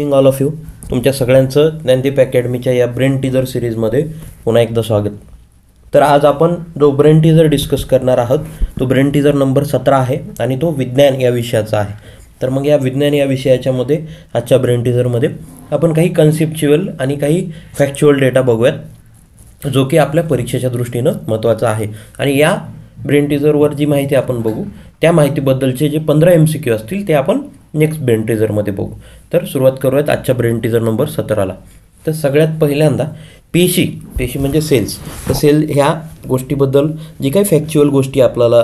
Evening all of you. तुमच्या सगळ्यांचं ज्ञानदीप अकॅडमीच्या या ब्रेन टीजर सिरीजमध्ये पुन्हा एकदा स्वागत. तर आज आपण जो ब्रेन टीजर डिस्कस करणार आहोत तो ब्रेन टीजर नंबर 17 आहे आणि तो विज्ञान या विषयाचा आहे. तर मग या विज्ञान या विषयाच्यामध्ये आजच्या ब्रेन टीजरमध्ये आपण काही कन्सेप्च्युअल आणि काही फॅक्च्युअल डेटा बघूयात जो की आपल्या परीक्षेच्या दृष्टीनं महत्त्वाचा आहे. आणि या ब्रेन टीजरवर जी माहिती आपण बघू त्या माहितीबद्दलचे जे 15 MCQ असतील ते आपण नेक्स्ट ब्रेन टीजरमध्ये बघू. तर सुरुवात करूयात आजच्या ब्रेन टीजर नंबर 17ला. तर सगळ्यात पहिल्यांदा पेशी म्हणजे सेल्स. तर सेल ह्या गोष्टीबद्दल जी काही फॅक्च्युअल गोष्टी आपल्याला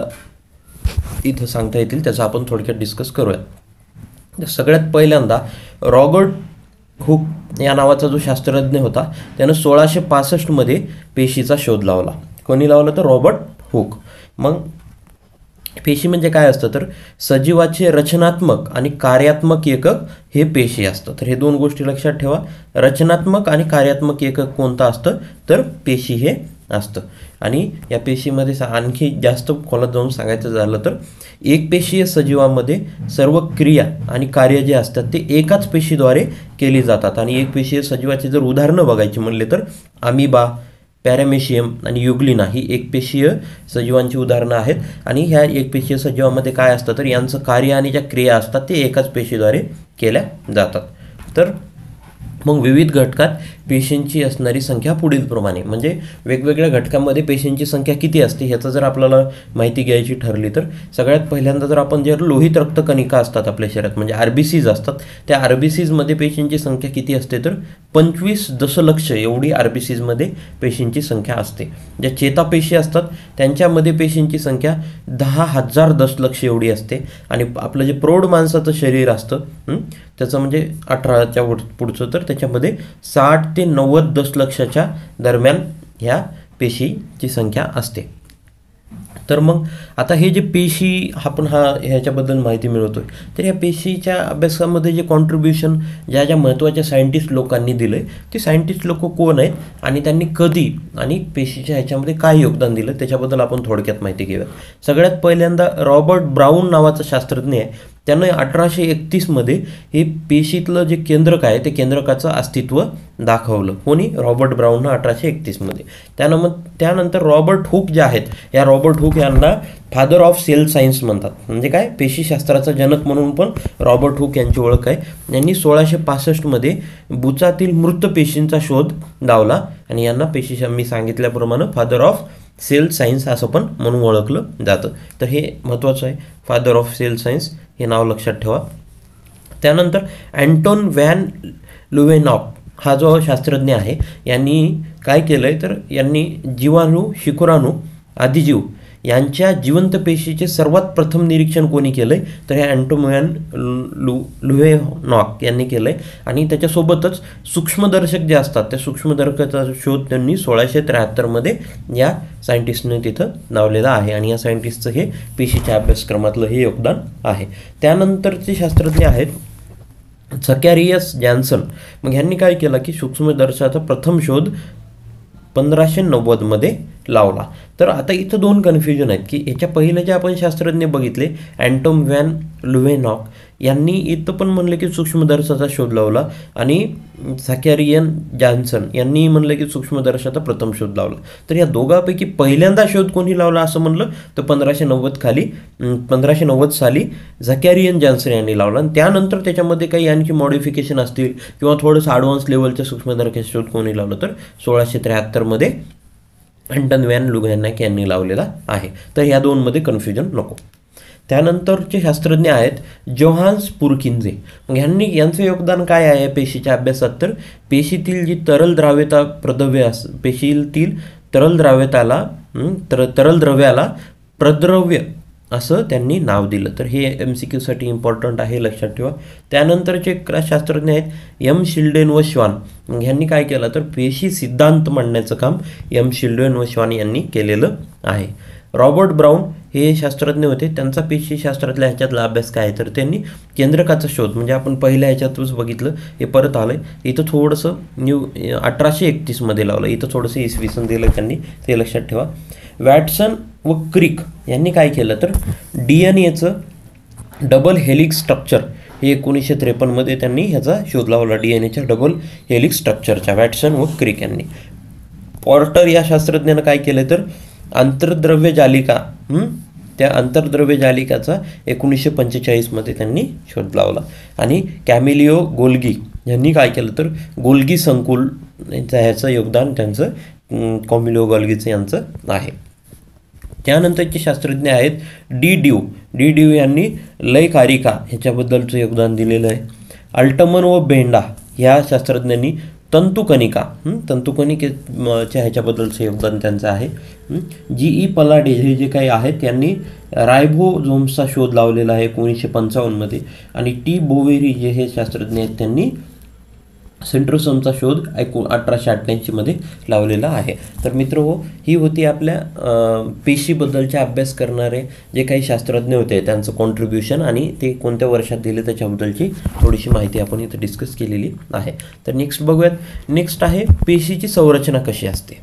इथं सांगता येतील त्याचा आपण थोडक्यात डिस्कस करूयात. तर सगळ्यात पहिल्यांदा रॉबर्ट हुक या नावाचा जो शास्त्रज्ञ होता त्यानं 1665मध्ये पेशीचा शोध लावला. कोणी लावला तर रॉबर्ट हुक. मग पेशी म्हणजे काय असतं तर सजीवाचे रचनात्मक आणि कार्यात्मक एकक हे पेशी असतं. तर हे दोन गोष्टी लक्षात ठेवा. रचनात्मक आणि कार्यात्मक एकक कोणतं असतं तर पेशी हे असतं. आणि या पेशीमध्ये आणखी जास्त खोलात जाऊन सांगायचं झालं तर एकपेशीय सजीवामध्ये सर्व क्रिया आणि कार्य जे असतात ते एकाच पेशीद्वारे केली जातात. आणि एकपेशीय सजीवाचे जर उदाहरणं बघायची म्हणले तर अमिबा, पॅरामेशियम आणि युग्लिना ही एकपेशीय सजीवांची उदाहरणं आहेत. आणि ह्या एकपेशीय सजीवामध्ये काय असतं तर यांचं कार्य आणि ज्या क्रिया असतात ते एकाच पेशीद्वारे केल्या जातात. तर मग विविध घटकात पेशींची असणारी संख्या पुढीलप्रमाणे म्हणजे वेगवेगळ्या घटकांमध्ये पेशींची संख्या किती असते ह्याचं जर आपल्याला माहिती घ्यायची ठरली तर सगळ्यात पहिल्यांदा जर आपण जे लोहित रक्तकणिका असतात आपल्या शरीरात म्हणजे RBCs असतात त्या RBCsमध्ये पेशींची संख्या किती असते तर 25 दशलक्ष एवढी RBCsमध्ये पेशींची संख्या असते. ज्या चेतापेशी असतात त्यांच्यामध्ये पेशींची संख्या 10,000 दशलक्ष एवढी असते. आणि आपलं जे प्रौढ माणसाचं शरीर असतं त्याचं म्हणजे 18च्या पुढचं तर त्याच्यामध्ये 60 ते 90 दशलक्षाच्या दरम्यान ह्या पेशीची संख्या असते. तर मग आता हे जे पेशी आपण ह्याच्याबद्दल माहिती मिळवतोय तर ह्या पेशीच्या अभ्यासामध्ये जे कॉन्ट्रीब्युशन ज्या महत्त्वाच्या सायंटिस्ट लोकांनी दिलं ते सायंटिस्ट लोक कोण आहेत आणि त्यांनी कधी आणि पेशीच्या ह्याच्यामध्ये काय योगदान दिलं त्याच्याबद्दल आपण थोडक्यात माहिती घेऊया. सगळ्यात पहिल्यांदा रॉबर्ट ब्राऊन नावाचा शास्त्रज्ञ आहे. त्यानं 1831मध्ये हे पेशीतलं जे केंद्रक आहे ते केंद्रकाचं अस्तित्व दाखवलं. कोणी रॉबर्ट ब्राऊननं 1831मध्ये. त्यानंतर रॉबर्ट हुक जे आहेत या रॉबर्ट हुक यांना फादर ऑफ सेल सायन्स म्हणतात. म्हणजे काय पेशीशास्त्राचा जनक म्हणून पण रॉबर्ट हुक यांची ओळख आहे. यांनी 1665मध्ये बुचातील मृत पेशींचा शोध लावला आणि यांना मी सांगितल्याप्रमाणे फादर ऑफ सेल सायन्स असं पण म्हणून ओळखलं जातं. तर हे महत्त्वाचं आहे. फादर ऑफ सेल सायन्स हे नाव लक्षात ठेवा. त्यानंतर अँटोन व्हॅन लुवेनॉक हा जो शास्त्रज्ञ आहे यांनी काय केलं आहे तर यांनी जीवाणू, शिकुराणू, आदिजीव यांच्या जिवंत पेशीचे सर्वात प्रथम निरीक्षण कोणी केलं आहे तर हे अँटोन व्हॅन लुवेनॉक यांनी केलं आहे. आणि त्याच्यासोबतच सूक्ष्मदर्शक जे असतात त्या सूक्ष्मदर्शकाचा शोध त्यांनी 1673मध्ये या सायंटिस्टने तिथं लावलेला आहे. आणि या सायंटिस्टचं हे पेशीच्या अभ्यासक्रमातलं हे योगदान आहे. त्यानंतरचे शास्त्रज्ञ आहेत झकॅरियस जॉन्सन. मग ह्यांनी काय केलं की सूक्ष्मदर्शकाचा प्रथम शोध 1590मध्ये लावला. तर आता इथं दोन कन्फ्युजन आहेत की याच्या पहिले जे आपण शास्त्रज्ञ बघितले अँटोन व्हॅन लुवेनॉक यांनी इथं पण म्हणलं की सूक्ष्मदर्शकाचा शोध लावला आणि झकॅरियन जॉन्सन यांनी म्हणलं की सूक्ष्मदर्शकाचा प्रथम शोध लावला. तर या दोघांपैकी पहिल्यांदा शोध कोणी लावला असं म्हणलं तर 1590 साली झकॅरियन जॉन्सन यांनी लावला. आणि त्यानंतर त्याच्यामध्ये काही आणखी मॉडिफिकेशन असतील किंवा थोडंसं ॲडव्हान्स लेवलच्या सूक्ष्मदर्शकाचा शोध कोणी लावलं तर 1673मध्ये अँटोन व्हॅन लुवेनॉक यांनी लावलेला आहे. तर ह्या दोनमध्ये कन्फ्युजन नको. त्यानंतरचे शास्त्रज्ञ आहेत जोहान्स पुरकिन्झे. मग यांचं योगदान काय आहे पेशीच्या अभ्यासात तर पेशीतील जी तरल द्राव्यता पेशीतील तरल द्रव्याला प्रद्रव्य असं त्यांनी नाव दिलं. तर हे MCQसाठी इम्पॉर्टंट आहे लक्षात ठेवा. त्यानंतरचे शास्त्रज्ञ आहेत M. शिल्डेन व श्वान. मग ह्यांनी काय केलं तर पेशी सिद्धांत मांडण्याचं काम M. शिल्डेन व श्वान यांनी केलेलं आहे. रॉबर्ट ब्राऊन हे शास्त्रज्ञ होते. त्यांचा पेशीशास्त्रातल्या ह्याच्यातला अभ्यास काय तर त्यांनी केंद्रकाचा शोध म्हणजे आपण पहिल्या ह्याच्यातच बघितलं हे परत आलं आहे इथं थोडंसं 1831मध्ये लावलं. इथं थोडंसं इसवी सन दिलं त्यांनी ते लक्षात ठेवा. वॅटसन व क्रिक यांनी काय केलं तर DNAचं डबल हेलिक्स स्ट्रक्चर हे 1953मध्ये त्यांनी ह्याचा शोध लावला, DNA डबल हेलिक्स स्ट्रक्चरच्या, वॅटसन व क्रिक यांनी. पॉर्टर या शास्त्रज्ञानं काय केलं तर आंतरद्रव्य जालिका, त्या आंतरद्रव्य जालिकाचा 1945मध्ये त्यांनी शोध लावला. आणि कॅमिलिओ गोल्गी यांनी काय केलं तर गोल्गी संकुल ह्याचं योगदान त्यांचं कॅमिलिओ गोल्गीचं यांचं आहे. त्यानंतरचे शास्त्रज्ञ आहेत डी ड्यू यांनी लयकारिका ह्याच्याबद्दलचं योगदान दिलेलं आहे. अल्टमन व बेंडा ह्या शास्त्रज्ञांनी तंतुकणिकेच्या ह्याच्याबद्दलचं योगदान त्यांचं आहे. GE पलाडे हे जे काही आहेत त्यांनी रायबोझोम्सचा शोध लावलेला आहे 1955मध्ये. आणि T बोवेरी जे हे शास्त्रज्ञ आहेत त्यांनी सेंट्रोसोमचा शोध 1888मध्ये लावलेला आहे. तर मित्रहो, ही होती आपल्या पेशीबद्दलचे अभ्यास करणारे जे काही शास्त्रज्ञ होते त्यांचं कॉन्ट्रीब्युशन आणि ते कोणत्या वर्षात दिले त्याच्याबद्दलची थोडीशी माहिती आपण इथं डिस्कस केलेली आहे. तर नेक्स्ट बघूयात. नेक्स्ट आहे पेशीची संरचना कशी असते.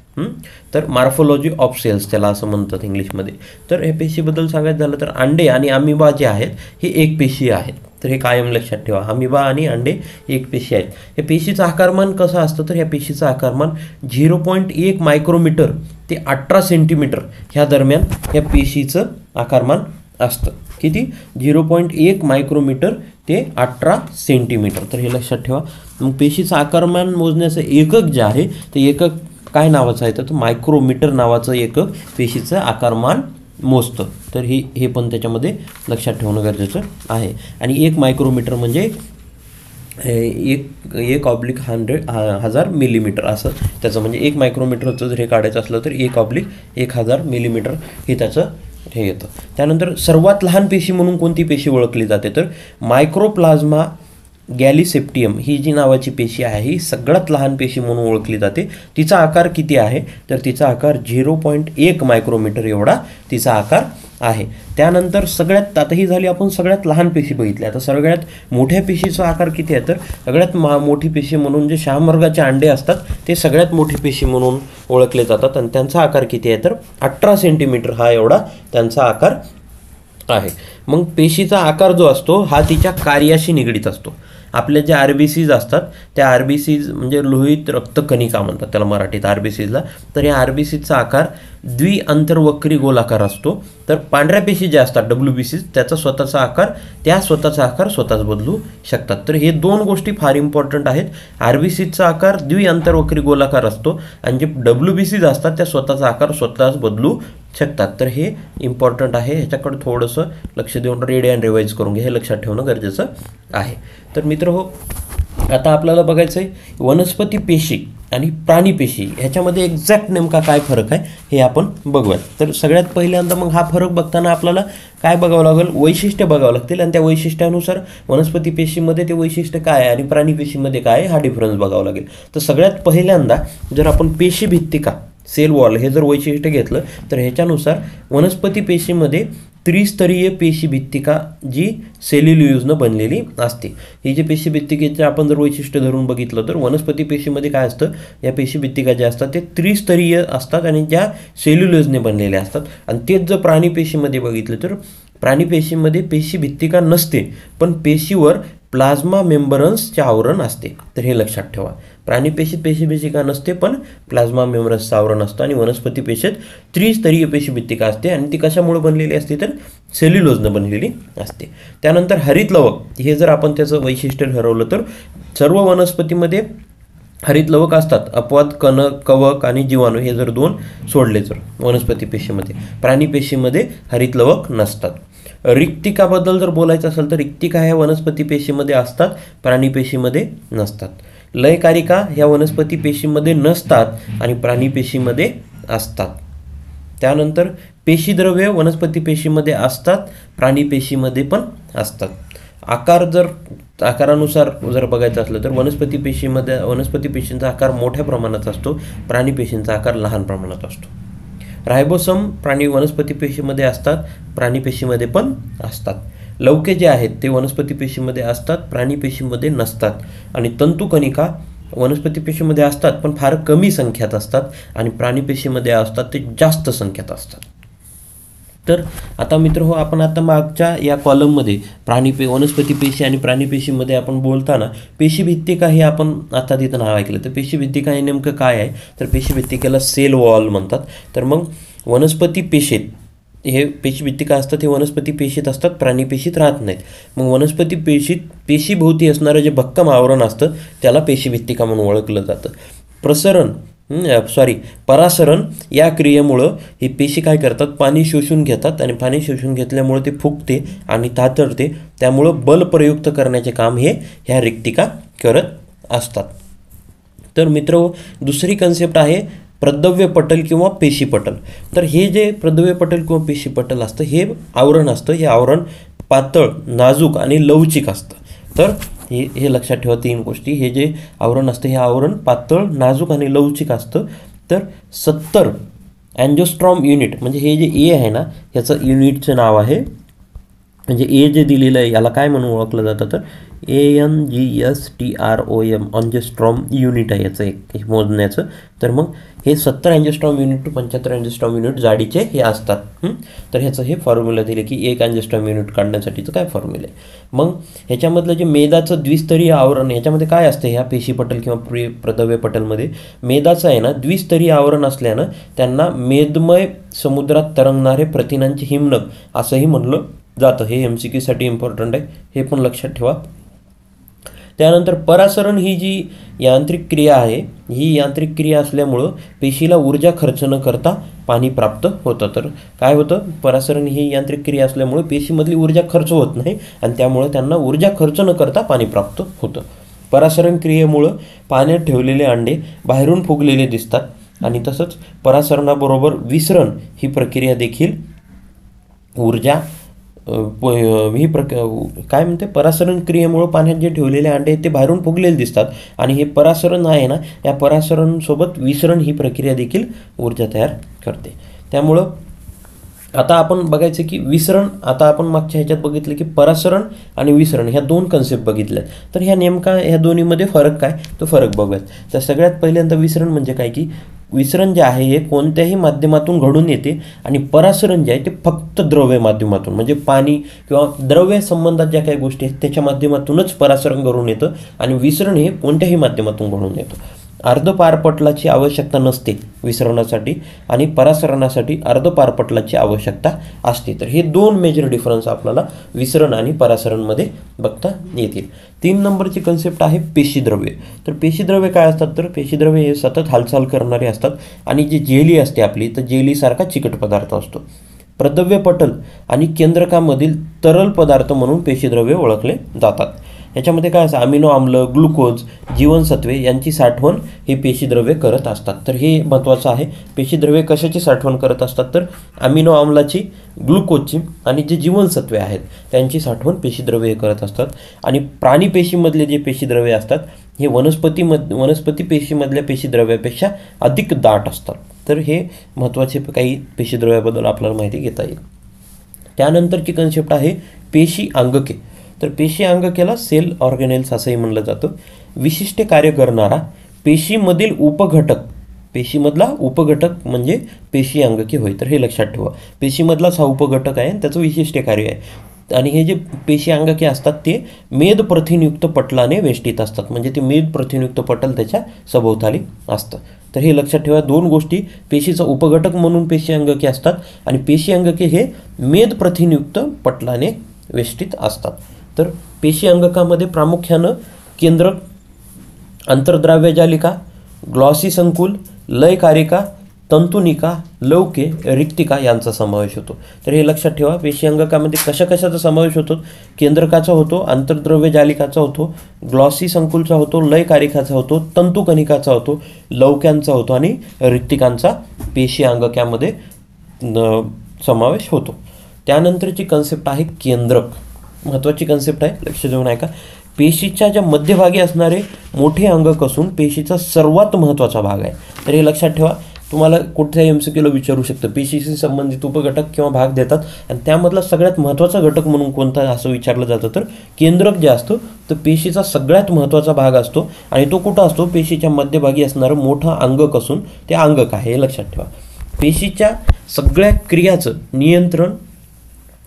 तर मॉर्फोलॉजी ऑफ सेल्स त्याला असं म्हणतात इंग्लिशमध्ये. तर हे पेशीबद्दल सांगायचं झालं तर अंडे आणि अमिबा जे आहेत हे एक पेशी आहेत. तर हे कायम लक्षात ठेवा, अमिबा आणि अंडे एक पेशी आहेत. या पेशीचं आकारमान कसं असतं तर या पेशीचं आकारमान 0.1 मायक्रोमीटर ते 18 सेंटीमीटर ह्या दरम्यान या पेशीचं आकारमान असतं. किती? 0.1 मायक्रोमीटर ते 18 सेंटीमीटर. तर हे लक्षात ठेवा. मग पेशीचं आकारमान मोजण्याचं एकक जे आहे ते एकक काय नावाचं आहे तर मायक्रोमीटर नावाचं एकक पेशीचं आकारमान मोजतं. तर हे पण त्याच्यामध्ये लक्षात ठेवणं गरजेचं आहे. आणि 1 मायक्रोमीटर म्हणजे 1/1000 मिलीमीटर असं त्याचं, म्हणजे 1 मायक्रोमीटरचं जर हे काढायचं असलं तर 1/1000 मिलीमीटर हे त्याचं हे येतं. त्यानंतर सर्वात लहान पेशी म्हणून कोणती पेशी ओळखली जाते तर मायक्रोप्लाझ्मा गॅलिसेप्टियम ही जी नावाची पेशी आहे ही सगळ्यात लहान पेशी म्हणून ओळखली जाते. तिचा आकार किती आहे तर तिचा आकार 0.1 मायक्रोमीटर एवढा तिचा आकार आहे. त्यानंतर सगळ्यात, आता ही झाली आपण सगळ्यात लहान पेशी बघितली. आता सगळ्यात मोठ्या पेशीचा आकार किती आहे तर सगळ्यात मोठी पेशी म्हणून जे शहामृगाचे अंडे असतात ते सगळ्यात मोठी पेशी म्हणून ओळखले जातात. आणि त्यांचा आकार किती आहे तर 18 सेंटीमीटर हा एवढा त्यांचा आकार आहे. मग पेशीचा आकार जो असतो हा तिच्या कार्याशी निगडीत असतो. आपल्या ज्या RBCs असतात त्या RBCs म्हणजे लोहित रक्तकणिका म्हणतात त्याला मराठीत RBCsला. तर या RBCचा आकार द्विअंतर्वक्री गोलाकार असतो. तर पांढऱ्या पेशी ज्या असतात WBCs त्याचा स्वतःचा आकार स्वतःच बदलू शकतात. तर हे दोन गोष्टी फार इम्पॉर्टंट आहेत. RBCचा आकार द्विअंतर्वक्री गोलाकार असतो आणि जे WBCs असतात त्या स्वतःचा आकार स्वतःच बदलू शकतात. तर हे इम्पॉर्टंट आहे. ह्याच्याकडे थोडंसं लक्ष देऊन रीड अँड रिवाईज करून घ्या, हे लक्षात ठेवणं गरजेचं आहे. तर मित्रहो, आता आपल्याला बघायचं आहे वनस्पती पेशी आणि प्राणी पेशी ह्याच्यामध्ये एक्झॅक्ट नेमका काय फरक आहे हे आपण बघूयात. तर सगळ्यात पहिल्यांदा मग हा फरक बघताना आपल्याला काय बघावं लागेल, वैशिष्ट्य बघावं लागतील. आणि त्या वैशिष्ट्यानुसार वनस्पती पेशीमध्ये ते वैशिष्ट्य काय आहे आणि प्राणी पेशीमध्ये काय आहे हा डिफरन्स बघावा लागेल. तर सगळ्यात पहिल्यांदा जर आपण पेशीभित्तिका सेल वॉल हे जर वैशिष्ट्य घेतलं तर ह्याच्यानुसार वनस्पती पेशीमध्ये त्रिस्तरीय पेशीभित्तिका जी सेल्युलोजनं बनलेली असते. ही जी पेशीभित्तिकेचं आपण जर वैशिष्ट्य धरून बघितलं तर वनस्पती पेशीमध्ये काय असतं, या पेशीभित्तिका ज्या असतात ते त्रिस्तरीय असतात आणि ज्या सेल्युलोजने बनलेल्या असतात. आणि तेच जर प्राणी पेशीमध्ये बघितलं तर प्राणी पेशीमध्ये पेशीभित्तिका नसते पण पेशीवर प्लाझ्मा मेम्ब्रन्सचे आवरण असते. तर हे लक्षात ठेवा. प्राणी पेशीत पेशीभित्तिका नसते पण प्लाझ्मा मेम्ब्रन्सचं आवरण असतं. आणि वनस्पती पेशीत त्रिस्तरीय पेशीभित्तिका असते आणि ती कशामुळे बनलेली असते तर सेल्युलोजनं बनलेली असते. त्यानंतर हरित लवक हे जर आपण त्याचं वैशिष्ट्य ठरवलं तर सर्व वनस्पतीमध्ये हरित लवक असतात. अपवाद कवक आणि जीवाणू हे जर दोन सोडले तर वनस्पती पेशीमध्ये. प्राणी पेशीमध्ये हरित लवक नसतात. रिक्तिकाबद्दल जर बोलायचं असेल तर रिक्तिका ह्या वनस्पती पेशीमध्ये असतात, प्राणी पेशीमध्ये नसतात. लयकारिका ह्या वनस्पती पेशीमध्ये नसतात आणि प्राणी पेशीमध्ये असतात. त्यानंतर पेशीद्रव्य वनस्पती पेशीमध्ये असतात, प्राणी पेशीमध्ये पण असतात. आकारानुसार जर बघायचं असलं तर वनस्पती पेशींचा आकार मोठ्या प्रमाणात असतो, प्राणी पेशींचा आकार लहान प्रमाणात असतो. रायबोसोम वनस्पती पेशीमध्ये असतात, प्राणी पेशीमध्ये पण असतात. लवके जे आहेत ते वनस्पती पेशीमध्ये असतात, प्राणी पेशीमध्ये नसतात. आणि तंतुकणिका वनस्पती पेशीमध्ये असतात पण फार कमी संख्यात असतात आणि प्राणी पेशीमध्ये असतात ते जास्त संख्यात असतात. तर आता मित्र हो, आपण आता मागच्या या कॉलममध्ये वनस्पती पेशी आणि प्राणीपेशीमध्ये आपण बोलताना पेशीभित्तिका हे आपण आता तिथं नाव ऐकलं. तर पेशीभित्तिका हे नेमकं काय आहे, तर पेशीभित्तिकेला सेल वॉल म्हणतात. तर मग वनस्पती पेशीत हे पेशीभित्तिका असतात, हे वनस्पती पेशीत असतात, प्राणीपेशीत राहत नाहीत. मग वनस्पती पेशीभोवती असणारं जे भक्कम आवरण असतं त्याला पेशीभित्तिका म्हणून ओळखलं जातं. परासरण या क्रियेमुळं ही पेशी काय करतात, पाणी शोषून घेतात आणि पाणी शोषून घेतल्यामुळे ते फुगते आणि तातडते. त्यामुळं बल प्रयुक्त करण्याचे काम हे ह्या रिक्तिका करत असतात. तर मित्र, दुसरी कन्सेप्ट आहे प्रदव्य पटल किंवा पेशीपटल. तर हे जे प्रदव्य पटल किंवा पेशीपटल असतं हे आवरण असतं. हे आवरण पातळ, नाजूक आणि लवचिक असतं. तर हे लक्षात ठेवा 3 गोष्टी. हे जे आवरण असतं हे आवरण पातळ, नाजूक आणि लवचिक असतं. तर 70 अँजिओस्पर्म युनिट, म्हणजे हे जे ए आहे ना ह्याचं युनिटचं नाव आहे, म्हणजे ए जे दिलेलं आहे याला काय म्हणून ओळखलं जातं, तर ANGSTROM अँजिओस्पर्म युनिट आहे याचं एक मोजण्याचं. तर मग हे 70 angiosperm unit to 75 angiosperm unit जाडीचे हे असतात. तर ह्याचं हे फॉर्म्युला दिले की 1 अँजिओस्पर्म युनिट काढण्यासाठीचं काय फॉर्म्युला आहे. मग ह्याच्यामधलं जे मेदाचं द्विस्तरीय आवरण, ह्याच्यामध्ये काय असतं ह्या पेशीपटल किंवा प्रदव्य पटलमध्ये मेदाचं आहे ना द्विस्तरीय आवरण असल्यानं त्यांना मेदमय समुद्रात तरंगणारे प्रथिनांचे हिमनग असंही म्हणलं जातं. हे MCQसाठी इम्पॉर्टंट आहे, हे पण लक्षात ठेवा. त्यानंतर परासरण ही जी यांत्रिक क्रिया आहे, ही यांत्रिक क्रिया असल्यामुळं पेशीला ऊर्जा खर्च न करता पाणी प्राप्त होतं. तर काय होतं, परासरण ही यांत्रिक क्रिया असल्यामुळे पेशीमधली ऊर्जा खर्च होत नाही आणि त्यामुळे त्यांना ऊर्जा खर्च न करता पाणी प्राप्त होतं. परासरण क्रियेमुळं पाण्यात ठेवलेले अंडे बाहेरून फुगलेले दिसतात आणि तसंच परासरणाबरोबर विसरण ही प्रक्रिया देखील ऊर्जा काय म्हणते, परासरण क्रियेमुळं पाण्यात जे ठेवलेले अंडे आहेत ते बाहेरून फुगलेले दिसतात आणि हे परासरण आहे ना, या परासरणसोबत विसरण ही प्रक्रिया देखील ऊर्जा तयार करते. त्यामुळं आता आपण बघायचं की विसरण, आता आपण मागच्या ह्याच्यात बघितलं की परासरण आणि विसरण ह्या 2 कन्सेप्ट बघितल्यात. तर ह्या नेमका ह्या दोन्हीमध्ये फरक काय, तो फरक बघूयात. तर सगळ्यात पहिल्यांदा विसरण म्हणजे काय की विसरण जे आहे हे कोणत्याही माध्यमातून घडून येते आणि परासरण जे आहे ते फक्त द्रव्य माध्यमातून, म्हणजे पाणी किंवा द्रव्य संबंधात ज्या काही गोष्टी आहेत त्याच्या माध्यमातूनच परासरण घडून येतं आणि विसरण हे कोणत्याही माध्यमातून घडून येतं. अर्धपारपटलाची आवश्यकता नसते विसरणासाठी आणि परासरणासाठी अर्धपारपटलाची आवश्यकता असते. तर हे 2 मेजर डिफरन्स आपल्याला विसरण आणि परासरणमध्ये बघता येतील. 3 नंबरची कन्सेप्ट आहे पेशीद्रव्ये. तर पेशीद्रव्ये काय असतात, तर पेशीद्रव्ये हे सतत हालचाल करणारे असतात आणि जी जेली असते आपली, तर जेलीसारखा चिकट पदार्थ असतो. प्रदव्य पटल आणि केंद्रकामधील तरल पदार्थ म्हणून पेशीद्रव्ये ओळखले जातात. याच्यामध्ये काय असतं, अमिनो आम्ल, ग्लुकोज, जीवनसत्वे यांची साठवण हे पेशीद्रव्ये करत असतात. तर हे महत्त्वाचं आहे. पेशीद्रव्ये कशाची साठवण करत असतात, तर अमिनो आम्लाची, ग्लुकोजची आणि जे जीवनसत्वे आहेत त्यांची साठवण पेशीद्रव्ये हे करत असतात. आणि प्राणीपेशीमधले जे पेशीद्रव्ये असतात हे वनस्पती पेशीमधल्या पेशीद्रव्यापेक्षा अधिक दाट असतात. तर हे महत्त्वाचे काही पेशीद्रव्याबद्दल आपल्याला माहिती घेता येईल. त्यानंतरची कन्सेप्ट आहे पेशी अंगके. तर पेशी अंगकेला सेल ऑर्गेनेल्स असंही म्हणलं जातं. विशिष्ट कार्य करणारा पेशीमधील उपघटक, पेशीमधला उपघटक म्हणजे पेशी अंगके होय. तर हे लक्षात ठेवा, पेशीमधलाच हा उपघटक आहे, त्याचं विशिष्ट कार्य आहे. आणि हे जे पेशी अंगके असतात ते मेद प्रथिनयुक्त पटलाने वेष्टित असतात, म्हणजे ते मेद प्रथिनयुक्त पटल त्याच्या सभोवताली असतं. तर हे लक्षात ठेवा 2 गोष्टी, पेशीचा उपघटक म्हणून पेशी अंगके असतात आणि पेशी अंगके हे मेद प्रथिनयुक्त पटलाने वेष्टित असतात. तर पेशी अंगकामध्ये प्रामुख्यानं केंद्रक, अंतर्द्राव्यजालिका, ग्लॉसी संकुल, लयकारिका, तंतुनिका, लवके, रिक्तिका यांचा समावेश होतो. तर हे लक्षात ठेवा, पेशी अंगकामध्ये कशाचा समावेश होतो, केंद्रकाचा होतो, आंतरद्रव्यजालिकाचा होतो, ग्लॉसी संकुलचा होतो, लयकारिकाचा होतो, तंतुकणिकाचा होतो, लवक्यांचा होतो आणि रिक्तिकांचा पेशी अंगकामध्ये समावेश होतो. त्यानंतरची कन्सेप्ट आहे केंद्रक. महत्त्वाची कन्सेप्ट आहे, लक्ष देऊन ऐका. पेशीच्या ज्या मध्यभागी असणारे मोठे अंगक असून पेशीचा सर्वात महत्त्वाचा भाग आहे. तर हे लक्षात ठेवा, तुम्हाला कुठल्याही MCQला विचारू शकतं, पेशीशी संबंधित उपघटक किंवा भाग देतात आणि त्यामधला सगळ्यात महत्त्वाचा घटक म्हणून कोणता असं विचारलं जातं, तर केंद्रक जे असतं तर पेशीचा सगळ्यात महत्त्वाचा भाग असतो आणि तो कुठं असतो, पेशीच्या मध्यभागी असणारं मोठं अंगक असून ते अंगक आहे, हे लक्षात ठेवा. पेशीच्या सगळ्या क्रियाचं नियंत्रण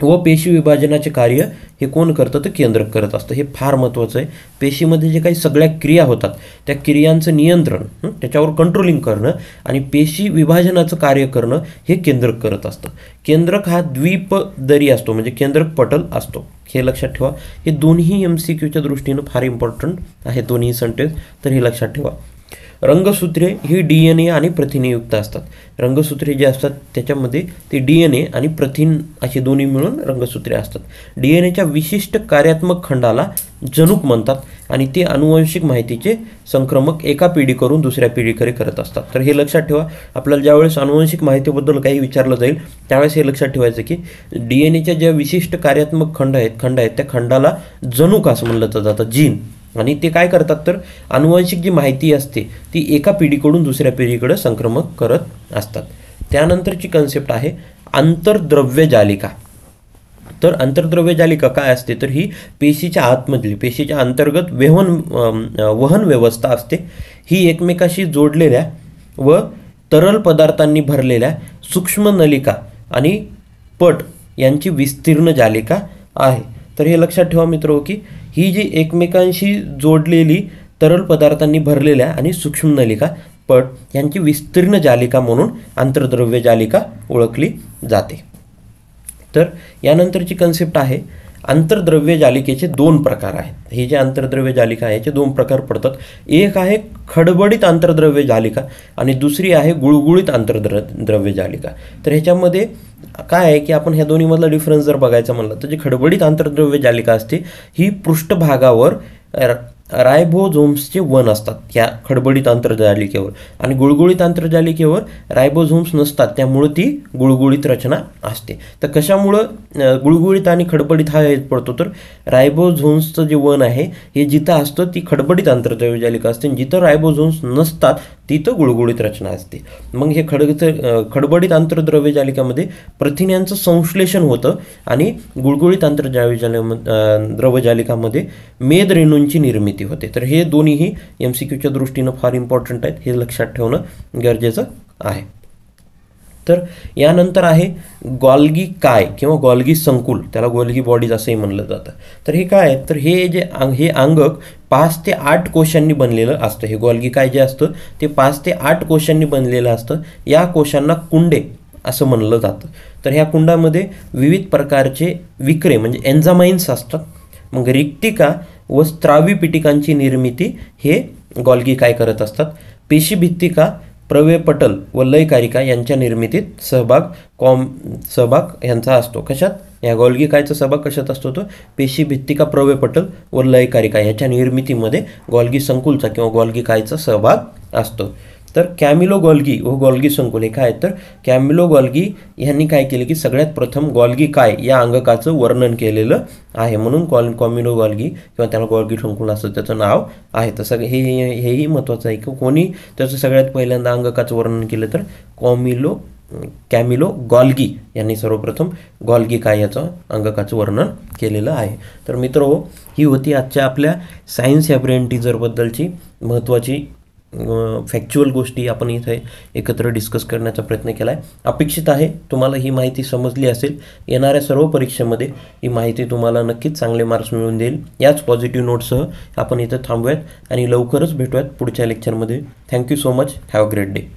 व पेशी विभाजनाचे कार्य हे कोण करतं तर केंद्रक करत असतं. हे फार महत्त्वाचं आहे. पेशीमध्ये जे काही सगळ्या क्रिया होतात त्या क्रियांचं नियंत्रण, त्याच्यावर कंट्रोलिंग करणं आणि पेशी विभाजनाचं कार्य करणं हे केंद्रक करत असतं. केंद्रक हा द्वीपदरी असतो, म्हणजे केंद्रक पटल असतो. हे लक्षात ठेवा. हे दोन्ही MCQच्या दृष्टीनं फार इम्पॉर्टंट आहे, दोन्ही सेंटेन्स, तर हे लक्षात ठेवा. रंगसूत्रे ही DNA आणि प्रथिनेयुक्त असतात. रंगसूत्रे जे असतात त्याच्यामध्ये ते DNA आणि प्रथिन असे दोन्ही मिळून रंगसूत्रे असतात. DNAच्या विशिष्ट कार्यात्मक खंडाला जनुक म्हणतात आणि ते आनुवंशिक माहितीचे संक्रमक एका पिढीकडून दुसऱ्या पिढीकडे करत असतात. तर हे लक्षात ठेवा. आपल्याला ज्यावेळेस आनुवंशिक माहितीबद्दल काही विचारलं जाईल त्यावेळेस हे लक्षात ठेवायचं की DNAच्या ज्या विशिष्ट कार्यात्मक खंड आहेत त्या खंडाला जनुक असं म्हणलं जातं, जीन. आणि ते काय करतात तर आनुवंशिक जी माहिती असते ती एका पिढीकडून दुसऱ्या पिढीकडे संक्रमक करत असतात. त्यानंतरची कन्सेप्ट आहे आंतरद्रव्य जालिका. तर आंतरद्रव्य जालिका काय असते तर ही पेशीच्या आतमधली, पेशीच्या अंतर्गत वहन व्यवस्था असते. ही एकमेकाशी जोडलेल्या व तरल पदार्थांनी भरलेल्या सूक्ष्म नलिका आणि पट यांची विस्तीर्ण जालिका आहे. तर हे लक्षात ठेवा मित्र की ही जी एकमेकांशी जोडलेली तरल पदार्थांनी भरलेल्या आणि सूक्ष्म नलिका पट यांची विस्तीर्ण जालिका म्हणून आंतरद्रव्य जालिका ओळखली जाते. तर यानंतरची कन्सेप्ट आहे आंतरद्रव्य जालिकेचे दोन प्रकार आहेत. हे जे आंतरद्रव्य जालिका आहे याचे दोन प्रकार पडतात. एक आहे खडबडीत आंतरद्रव्य जालिका आणि दुसरी आहे गुळगुळीत आंतरद्रव्य जालिका. तर ह्याच्यामध्ये काय आहे की आपण ह्या दोन्हीमधला डिफरन्स जर बघायचा म्हणलं तर जी खडबडीत आंतरद्रव्य जालिका असते ही पृष्ठभागावर रायबोझोम्सचे वन असतात ह्या खडबडीत आंतरजालिकेवर, आणि गुळगुळीत आंतरजालिकेवर रायबोझोम्स नसतात, त्यामुळे ती गुळगुळीत रचना असते. तर कशामुळं गुळगुळीत आणि खडबडीत हा पडतो तर रायबोझोम्सचं जे वन आहे हे जिथं असतं ती खडबडीत आंतरद्रव्य जालिका असते, जिथं रायबोझोम्स नसतात तिथं गुळगुळीत रचना असते. मग हे खडबडीत आंतरद्रव्य जालिकामध्ये प्रथिन्यांचं संश्लेषण होतं आणि गुळगुळीत द्रव्य जालिकामध्ये मेद रेणूंची निर्मिती होते. तर हे दोन्हीही MCQच्या दृष्टीनं फार इम्पॉर्टंट आहेत, हे लक्षात ठेवणं गरजेचं आहे. तर यानंतर आहे गॉल्गी काय किंवा गॉल्गी संकुल, त्याला गॉल्गी बॉडीज असंही म्हणलं जातं. तर हे काय आहे तर हे अंगक 5 ते 8 कोशांनी बनलेलं असतं. हे गॉल्गी काय जे असतं ते 5 ते 8 कोशांनी बनलेलं असतं. या कोशांना कुंडे असं म्हणलं जातं. तर ह्या कुंडामध्ये विविध प्रकारचे विक्रे म्हणजे एन्झामाइन्स असतात. मग रिक्तिका व स्त्रावी पिटिकांची निर्मिती हे गॉल्गी काय करत असतात. पेशीभित्तिका, प्रवेपटल व लयकारिका यांच्या निर्मितीत सहभाग यांचा असतो. कशात? या गॉल्गी कायचा सहभाग कशात असतो तो पेशीभित्तिका, प्रवेपटल व लयकारिका याच्या निर्मितीमध्ये गॉल्गी संकुलचा किंवा गॉल्गी कायचा सहभाग असतो. तर कॅमिलो गॉल्गी व गॉल्गी संकुल हे काय तर कॅमिलो गॉल्गी यांनी काय केलं की सगळ्यात प्रथम गॉल्गी काय या अंगकाचं वर्णन केलेलं आहे, म्हणून कॅमिलो गॉल्गी किंवा त्याला गॉल्गी संकुल असं त्याचं नाव आहे. तसं हेही महत्त्वाचं आहे की कोणी त्याचं सगळ्यात पहिल्यांदा अंगकाचं वर्णन केलं तर कॅमिलो गॉल्गी यांनी सर्वप्रथम गॉल्गी काय याचं अंगकाचं वर्णन केलेलं आहे. तर मित्रहो, ही होती आजच्या आपल्या सायन्स या ब्रेन टीजरबद्दलची महत्त्वाची फॅक्च्युअल गोष्टी आपण इथे एकत्र डिस्कस करण्याचा प्रयत्न केला आहे. अपेक्षित आहे तुम्हाला ही माहिती समजली असेल. येणाऱ्या सर्व परीक्षेमध्ये ही माहिती तुम्हाला नक्कीच चांगले मार्क्स मिळवून देईल. याच पॉझिटिव्ह नोटसह आपण इथं थांबूयात आणि लवकरच भेटूयात पुढच्या लेक्चरमध्ये. Thank you so much. Have a great day.